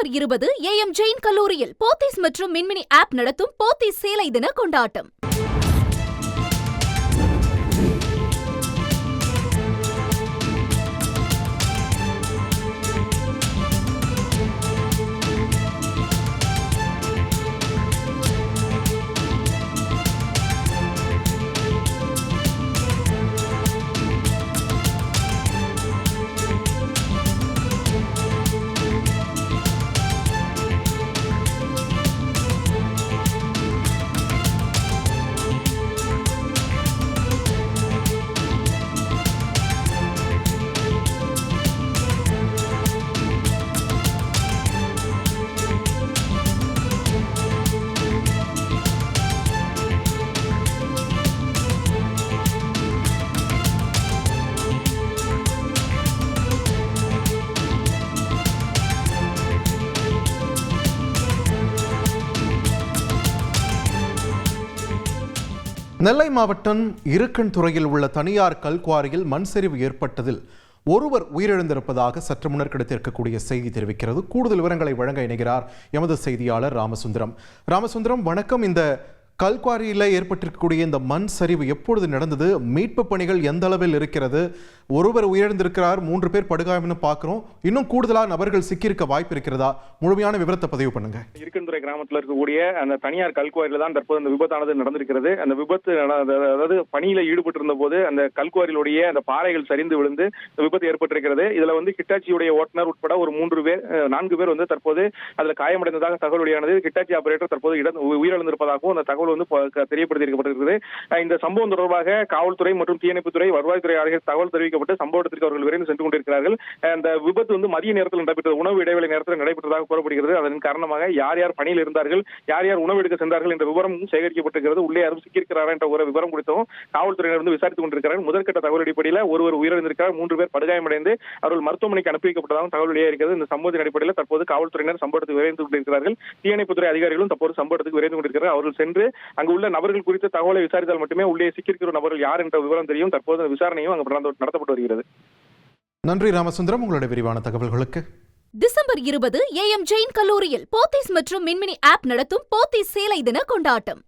December 20 AM Jain கல்லூரியில் போத்தீஸ் மற்றும் மின்மினி app நடத்தும் போத்தீஸ் சேலை தின கொண்டாட்டம். நெல்லை மாவட்டம் இருக்கன்துறையில் உள்ள தனியார் கல்குவாரியில் மண் சரிவு ஏற்பட்டதில் ஒருவர் உயிரிழந்திருப்பதாக சற்று முன்னர் கிடைத்திருக்கக்கூடிய செய்தி தெரிவிக்கிறது. கூடுதல் விவரங்களை வழங்க இணைகிறார் எமது செய்தியாளர் ராமசுந்தரம். வணக்கம். இந்த கல்குவாரியில் ஏற்பட்டிருக்கக்கூடிய இந்த மண் சரிவு எப்பொழுது நடந்தது? மீட்பு பணிகள் எந்த அளவில் இருக்கிறது? ஒருவர் உயிரிழந்திருக்கிறார், 3 பேர் படுகாயம்னு பார்க்கிறோம். இன்னும் கூடுதலாக நபர்கள் சிக்கியிருக்க வாய்ப்பு இருக்கிறதா? முழுமையான விவரத்தை பதிவு பண்ணுங்க. இருக்கன்துறை கிராமத்தில் இருக்கக்கூடிய அந்த தனியார் கல்குவாரியில் தான் தற்போது அந்த விபத்தானது நடந்திருக்கிறது. அந்த விபத்து அதாவது பணியில ஈடுபட்டிருந்த போது அந்த கல்குவாரியிலுடைய அந்த பாறைகள் சரிந்து விழுந்து விபத்து ஏற்பட்டிருக்கிறது. இதுல ஹிட்டாச்சியுடைய ஓட்டுநர் உட்பட ஒரு 4 பேர் தற்போது அதுல காயமடைந்ததாக தகவல் வெளியானது. ஹிட்டாச்சி ஆபரேட்டர் தற்போது உயிரிழந்திருப்பதாகவும் அந்த தகவல் தெரியப்படுத்தியிருக்கிறது. இந்த சம்பவம் தொடர்பாக காவல்துறை மற்றும் தீயணைப்புத்துறை, வருவாய்த்துறை ஆகிய தகவல் தெரிவிக்கப்பட்டு சம்பவத்திற்கு அவர்கள் விரைந்து சென்று கொண்டிருக்கிறார்கள். அந்த விபத்து மதிய நேரத்தில் நடைபெற்றது, உணவு இடைவேளை நேரத்தில் நடைபெற்றதாக கூறப்படுகிறது. அதன் காரணமாக யார் யார் பணியில் இருந்தார்கள், யார் யார் உணவு எடுக்க சென்றார்கள் என்ற விவரம் சேகரிக்கப்பட்டிருக்கிறது. உள்ளே யாரும் சிக்கியிருக்கிறாரா என்ற ஒரு விவரம் குறித்தும் காவல்துறையினர் விசாரித்துக் கொண்டிருக்கிறார்கள். முதற்கட்ட தகவல் அடிப்படையில் ஒருவர் உயிரிழந்திருக்கிறார், 3 பேர் படுகாயமடைந்து அவர்கள் மருத்துவமனைக்கு அனுப்பி வைக்கப்பட்டதாகவும் தகவல் வெளியாகிறது. இந்த சம்பவத்தின் அடிப்படையில் தற்போது காவல்துறையினர் சம்பவத்துக்கு விரைந்து கொண்டிருக்கிறார்கள். தீயணைப்புத்துறை அதிகாரிகளும் தற்போது சம்பவத்துக்கு விரைந்து கொண்டிருக்கிறார்கள். அவர்கள் சென்று அங்கு உள்ள நபர்கள் குறித்த தகவலை விசாரித்தால் மட்டுமே உள்ளே சிக்கியிருக்கிற நபர்கள் யார் என்ற விவரம் தெரியும். தற்போது விசாரணையும் அங்கு நடத்தப்பட்டு வருகிறது. நன்றி ராமசுந்தரம், உங்களுடைய விரிவான தகவல்களுக்கு. டிசம்பர் 20 AM ஜெயின் கல்லூரியில் போத்தீஸ் மற்றும் மின்மினி ஆப் நடத்தும் போத்தீஸ் சேலை தின கொண்டாட்டம்.